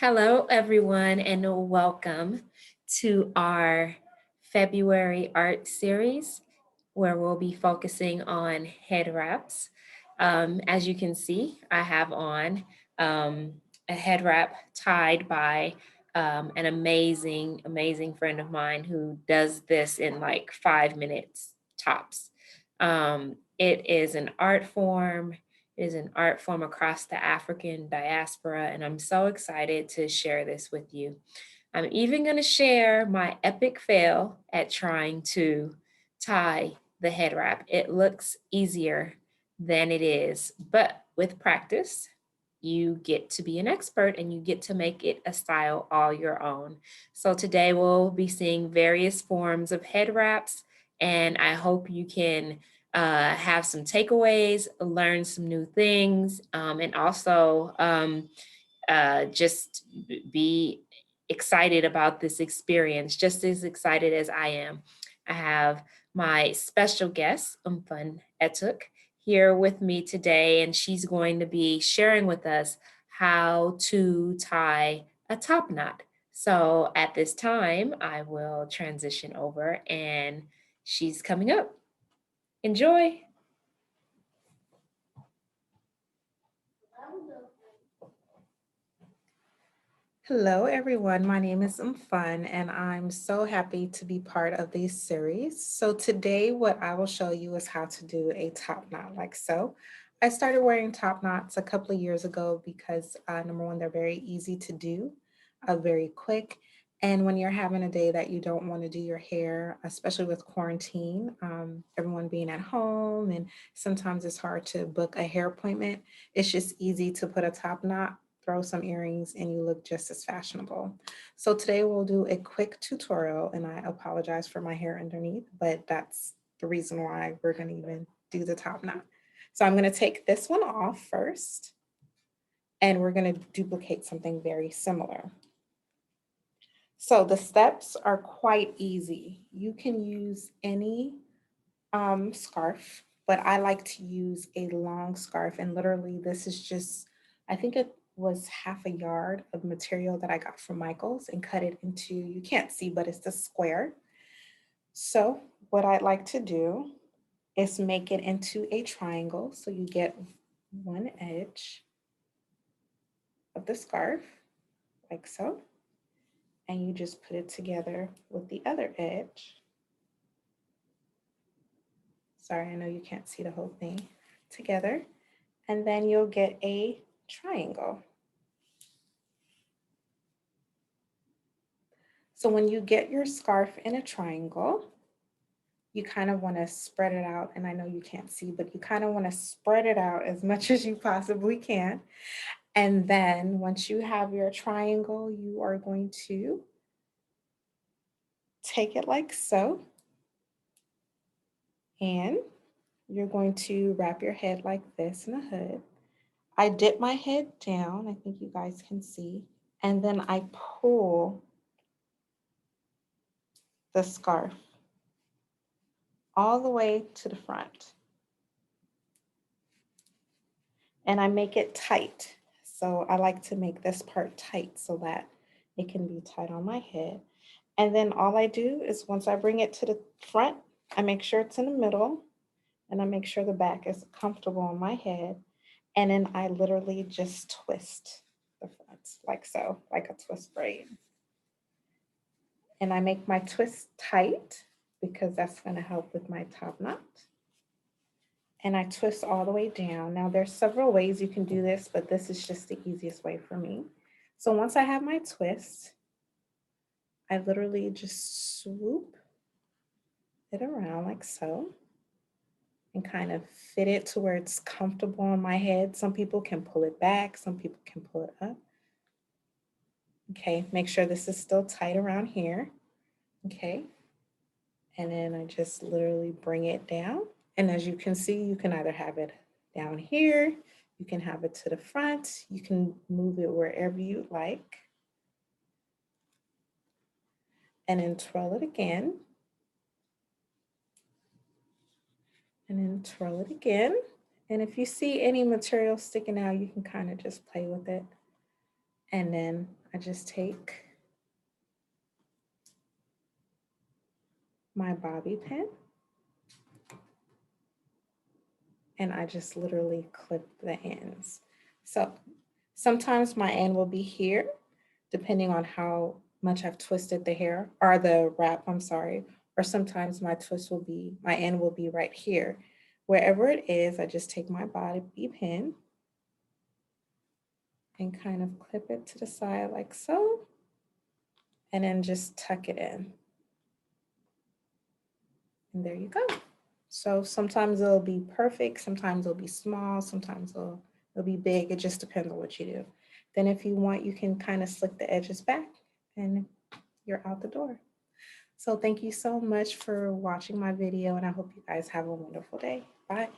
Hello, everyone, and welcome to our February art series where we'll be focusing on head wraps. As you can see, I have on um, a head wrap tied by an amazing friend of mine who does this in like 5 minutes tops. It is an art form, is an art form across the African diaspora, and I'm so excited to share this with you. I'm even going to share my epic fail at trying to tie the head wrap. It looks easier than it is, but with practice, you get to be an expert and you get to make it a style all your own. So today we'll be seeing various forms of head wraps, and I hope you can have some takeaways, learn some new things, and also just be excited about this experience, just as excited as I am. I have my special guest, Umfun Etuk, here with me today, and she's going to be sharing with us how to tie a top knot. So at this time, I will transition over and she's coming up. Enjoy. Hello, everyone. My name is Fun, and I'm so happy to be part of this series. So, today, what I will show you is how to do a top knot like so. I started wearing top knots a couple of years ago because, number one, they're very easy to do, very quick. And when you're having a day that you don't want to do your hair, especially with quarantine, everyone being at home, and sometimes it's hard to book a hair appointment, it's just easy to put a top knot, throw some earrings, and you look just as fashionable. So today we'll do a quick tutorial, and I apologize for my hair underneath, but that's the reason why we're going to even do the top knot. So I'm going to take this one off first, and we're going to duplicate something very similar. So the steps are quite easy. You can use any scarf, but I like to use a long scarf. And literally, this is just, I think it was half a yard of material that I got from Michael's and cut it into, you can't see, but it's the square. So, what I'd like to do is make it into a triangle. So, you get one edge of the scarf, like so, and you just put it together with the other edge. Sorry, I know you can't see the whole thing together. And then you'll get a triangle. So when you get your scarf in a triangle, you kind of want to spread it out. And I know you can't see, but you kind of want to spread it out as much as you possibly can. And then once you have your triangle, you are going to take it like so. And you're going to wrap your head like this in a hood. I dip my head down. I think you guys can see. And then I pull the scarf all the way to the front. And I make it tight. So I like to make this part tight so that it can be tight on my head. And then all I do is once I bring it to the front, I make sure it's in the middle and I make sure the back is comfortable on my head. And then I literally just twist the front like so, like a twist braid. And I make my twist tight because that's going to help with my top knot. And I twist all the way down. Now there's several ways you can do this, but this is just the easiest way for me. So once I have my twist, I literally just swoop it around like so and kind of fit it to where it's comfortable on my head. Some people can pull it back, some people can pull it up. Okay, make sure this is still tight around here. Okay, and then I just literally bring it down. And as you can see, you can either have it down here, you can have it to the front, you can move it wherever you like. And then twirl it again. And then twirl it again. And if you see any material sticking out, you can kind of just play with it. And then I just take my bobby pin and I just literally clip the ends. So sometimes my end will be here, depending on how much I've twisted the hair or the wrap, I'm sorry. Or sometimes my end will be right here. Wherever it is, I just take my bobby pin and kind of clip it to the side like so, and then just tuck it in. And there you go. So sometimes it'll be perfect, sometimes it'll be small, sometimes it'll be big. It just depends on what you do. Then if you want, you can kind of slick the edges back and you're out the door. So thank you so much for watching my video and I hope you guys have a wonderful day. Bye.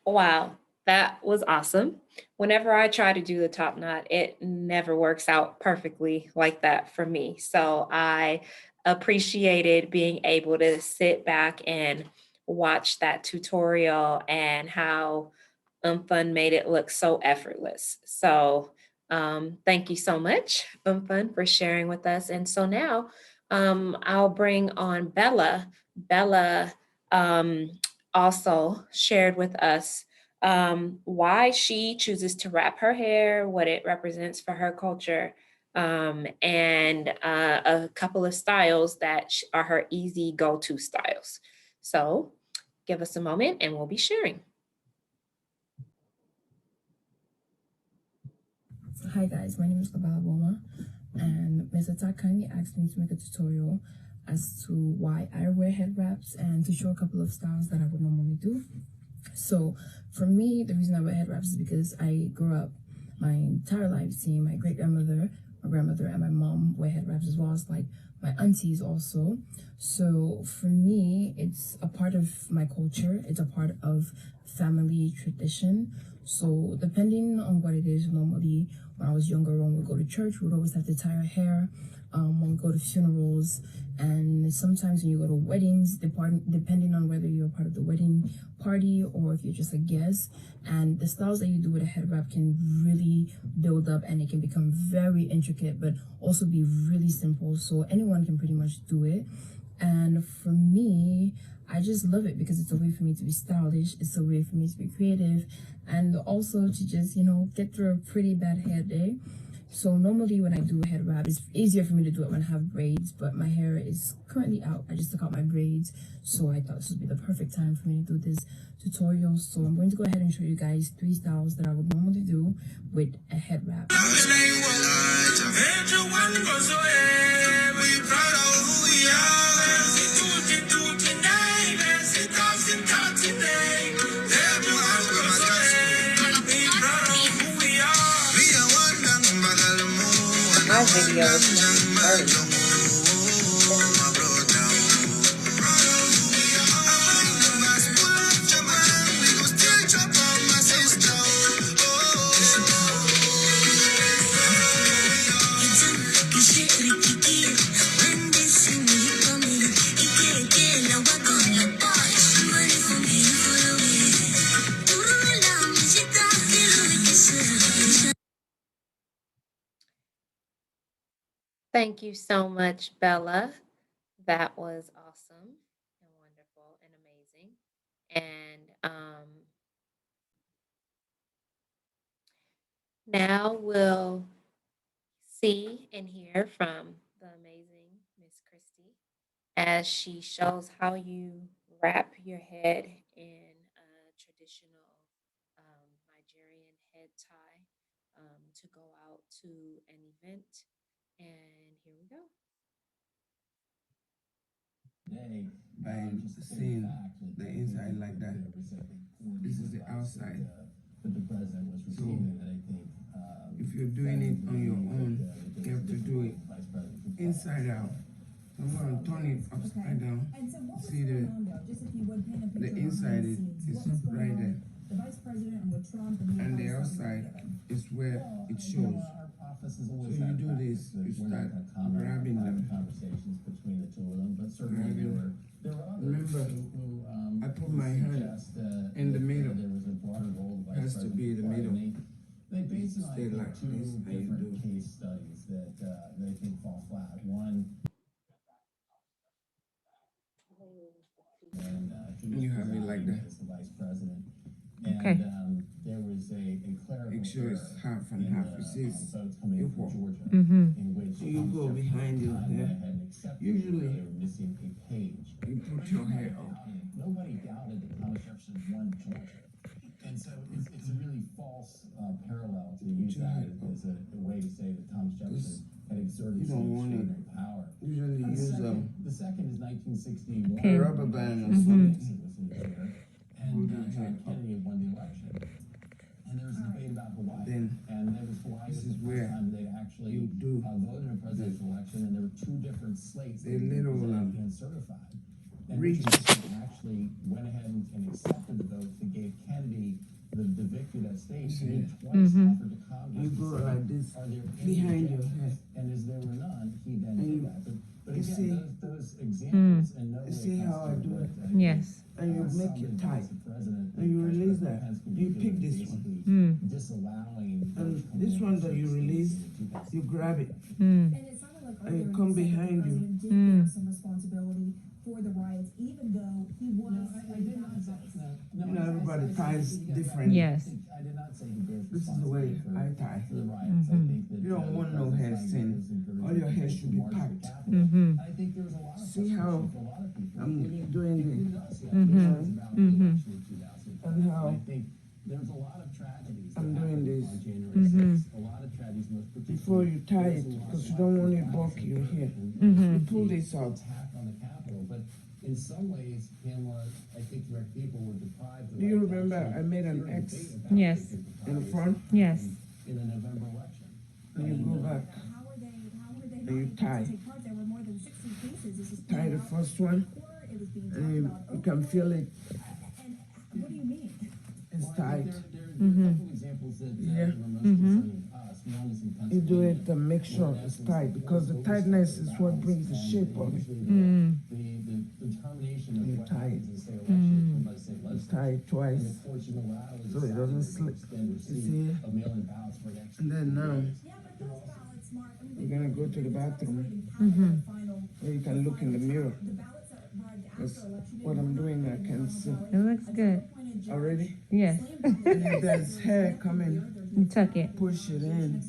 Wow, that was awesome. Whenever I try to do the top knot, it never works out perfectly like that for me. So I appreciated being able to sit back and watch that tutorial and how Fun made it look so effortless. So thank you so much, Fun, for sharing with us. And so now I'll bring on Bella. Bella um, also shared with us why she chooses to wrap her hair, what it represents for her culture, and a couple of styles that are her easy go to styles. So give us a moment and we'll be sharing. Hi guys, my name is Kabala Boma, and Ms. Atta kindly asked me to make a tutorial as to why I wear head wraps and to show a couple of styles that I would normally do. So for me, the reason I wear head wraps is because I grew up my entire life seeing my great grandmother, my grandmother, and my mom wear head wraps, as well as like my aunties also. So for me, it's a part of my culture. It's a part of family tradition. So depending on what it is, normally when I was younger, when we go to church, we would always have to tie our hair. When we go to funerals, and sometimes when you go to weddings, depending on whether you're part of the wedding party or if you're just a guest, and the styles that you do with a head wrap can really build up and it can become very intricate, but also be really simple. So anyone can pretty much do it. And for me, I just love it because it's a way for me to be stylish. It's a way for me to be creative and also to just, get through a pretty bad hair day. So normally when I do a head wrap, it's easier for me to do it when I have braids, but my hair is currently out. I just took out my braids, so I thought this would be the perfect time for me to do this tutorial. So I'm going to go ahead and show you guys 3 styles that I would normally do with a head wrap. My video is Thank you so much, Bella. That was awesome and wonderful and amazing. And now we'll see and hear from the amazing Miss Christie as she shows how you wrap your head in a traditional Nigerian head tie to go out to an event. And here we go. By seeing the inside like that. This is the outside. So if you're doing it on your own, you have to do it inside out. So I'm going to turn it upside down. See the inside is right there. And the outside is where it shows. So you do this, you start grabbing them. Grabbing. Remember, I put my hand in the middle. It has to be the middle. two different case studies that I think fall flat. One, and You have it like that. as the vice president. And Okay. There was a clerical Make sure it's error half and in half. the, It says votes coming in equal. from Georgia, Mm-hmm. in which So you go Thomas behind Jefferson your went hair. ahead and accepted Usually, that they were missing a page. You put your hair up. Nobody doubted that Thomas Jefferson won Georgia. And so it's a really false parallel to use that as a way to say that Thomas Jefferson had exerted You some don't want it. extraordinary power. Usually use The second is 1961. Okay. a rubber band or Mhm. something. Nixon was in the chair, Hold and your John head up. Kennedy had won the election. And there was a debate about Hawaii. Then And that was Hawaii this was is the where first time they'd actually you do voted in a presidential election, and there were two different slates the that were little presented and certified. And reach. Richard Nixon actually went ahead and accepted the vote that gave Kennedy the victory of that state. And he twice Mhm. offered to Congress You to go say, like this are there any behind your objections? head. And as there were none, he then And did you- that. But you again, see- those examples in no You way see how I do it? constitute Yes. And you make it tight. And you release that. You pick this one. Mm. Disallowing And this one that you release, you grab it. Mm. And it sounded like And you earlier come he said that behind the you. president did Mm. bear some responsibility for the riots, even though he was. I did not say. No, You know, everybody I ties think you got different. that. Yes. I did not say he bears This is the way responsibility I tie. for the riots. I Mhm. think that You don't want no hair thin. All your hair should be packed. Mhm. I think there was a lot of See how frustration for a lot of people, I'm including doing including it. us, Mhm. about the Mhm. election in 2005. And how I think there's a lot of tragedies that I'm doing happened this. on January Mhm. 6th. A lot of tragedies, most particularly. Before you tie there it, was a lot because of you don't want it lives bulky your hair. Mhm. You pull this out. attack on the Capitol, but in some ways, Pamela, I think direct people were deprived of. Do you like, remember actually I made an hearing X debate about Yes. the in the front? Yes. in the November election. And you go back. How were they And not you able tie. to take part? There were more than 60 cases. This was Tie playing the out, first one. or it was being talked And about. you can feel it. And what do you mean? It's Well, I tight. think there are a couple examples that Yeah. were most concerning to us. One is in You do Pennsylvania. it to make sure it's tight, because the tightness is what brings the shape of it. Mm. The determination of You what tie happens it. in state elections by the state You legislature. tie it And twice. the courts unilaterally So it doesn't slip. extend You receipt see? of mail-in ballots for an extra. And then now, Yeah, but those ballots, Mark, I mean, we're gonna go to the bathroom Mhm. where you can look in the mirror. the ballots that arrived That's after election day what I'm were not doing, I put in can the see. ballot. It looks good. Appointed judge Already? Yes. slammed And if there's hair coming, You tuck it. push it in.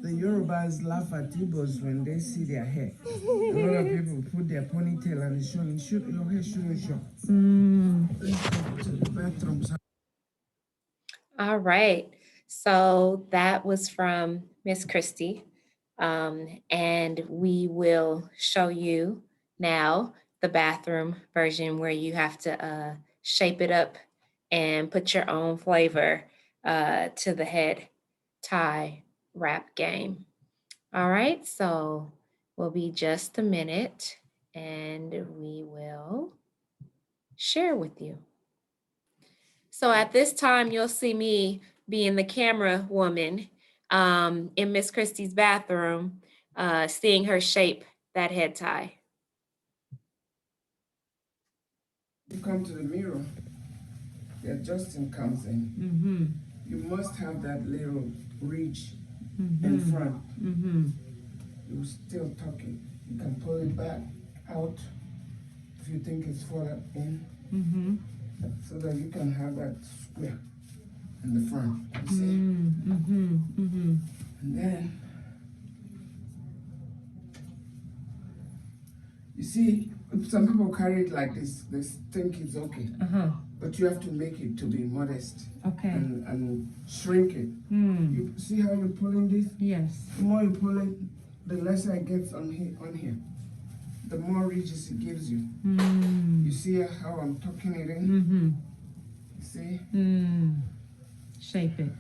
The Yorubas laugh at Igbos when they see their hair. A lot of people put their ponytail and it's showing. Your hair shouldn't show. Mm. Let's go to the bathroom. All right. So that was from Miss Christie. And we will show you now the bathroom version where you have to shape it up and put your own flavor to the head tie wrap game. All right. So we'll be just a minute and we will share with you. So at this time, you'll see me being the camera woman in Miss Christie's bathroom, seeing her shape that head tie. You come to the mirror, the adjusting comes in. Mm-hmm. You must have that little ridge Mm-hmm. in front. Mm-hmm. You still tuck it. You can pull it back out if you think it's further in, Mm-hmm. so that you can have that square in the front. You see? Mm-hmm. Mm-hmm. And then, you see, some people carry it like this. They think it's okay. Uh-huh. But you have to make it to be modest Okay. and shrink it. Mm. You see how you're pulling this? Yes. The more you pull it, the lesser it gets on here. The more ridges it gives you. Mm. You see how I'm tucking it in? Mm-hmm. You see? Mm. Shape it.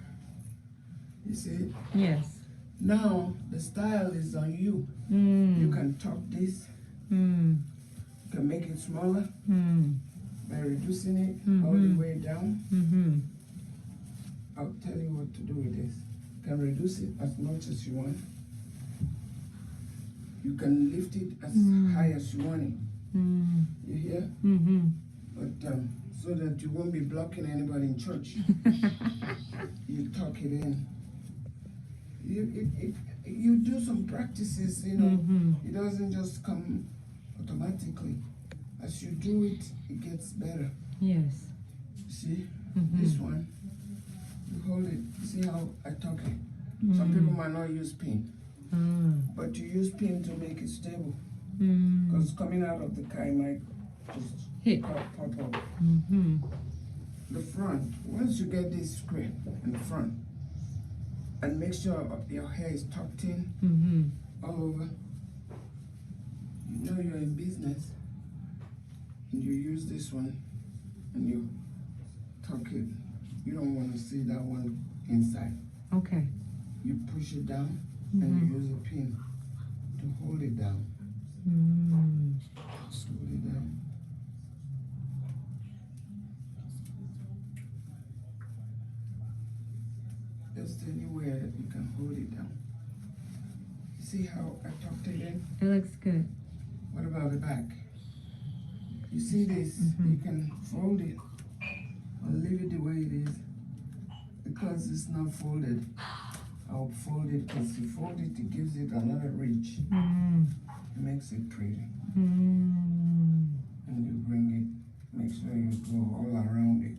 You see? Yes. Now the style is on you. Mm. You can tuck this. Mm. You can make it smaller Mm. by reducing it all the way down. Mm-hmm. I'll tell you what to do with this. You can reduce it as much as you want. You can lift it as high as you want it. Mm. You hear? Mm-hmm. But so that you won't be blocking anybody in church. You tuck it in You do some practices, you know. It doesn't just come automatically. As you do it, it gets better. Yes. See, this one, you hold it. See how I tuck it? Some people might not use pin, but you use pin to make it stable. Because coming out of the car, it might just Hit. pop up. The front, once you get this square in the front, and make sure your hair is tucked in all over, you know you're in business. And you use this one and you tuck it. You don't want to see that one inside. Okay. You push it down and you use a pin to hold it down. Just hold it down. Just anywhere that you can hold it down. You see how I tucked it in? It looks good. What about the back? You see this? You can fold it or leave it the way it is. Because it's not folded, I'll fold it because you fold it, it gives it another reach. It makes it pretty. And you bring it, make sure you go all around it.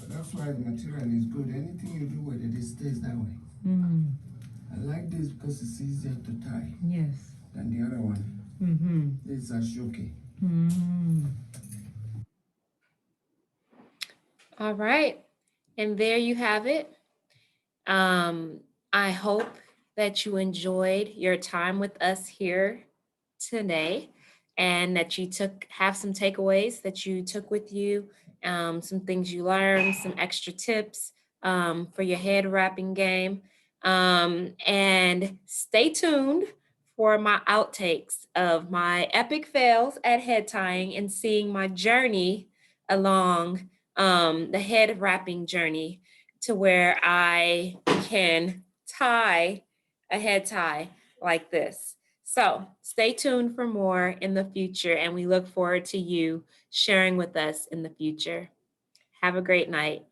That's why the material is good. Anything you do with it, it stays that way. I like this because it's easier to tie Yes. than the other one. This is a shoki. All right. And there you have it. I hope that you enjoyed your time with us here today and that you have some takeaways that you took with you, some things you learned, some extra tips for your head wrapping game. And stay tuned for my outtakes of my epic fails at head tying and seeing my journey along the head wrapping journey to where I can tie a head tie like this. So stay tuned for more in the future, and we look forward to you sharing with us in the future. Have a great night.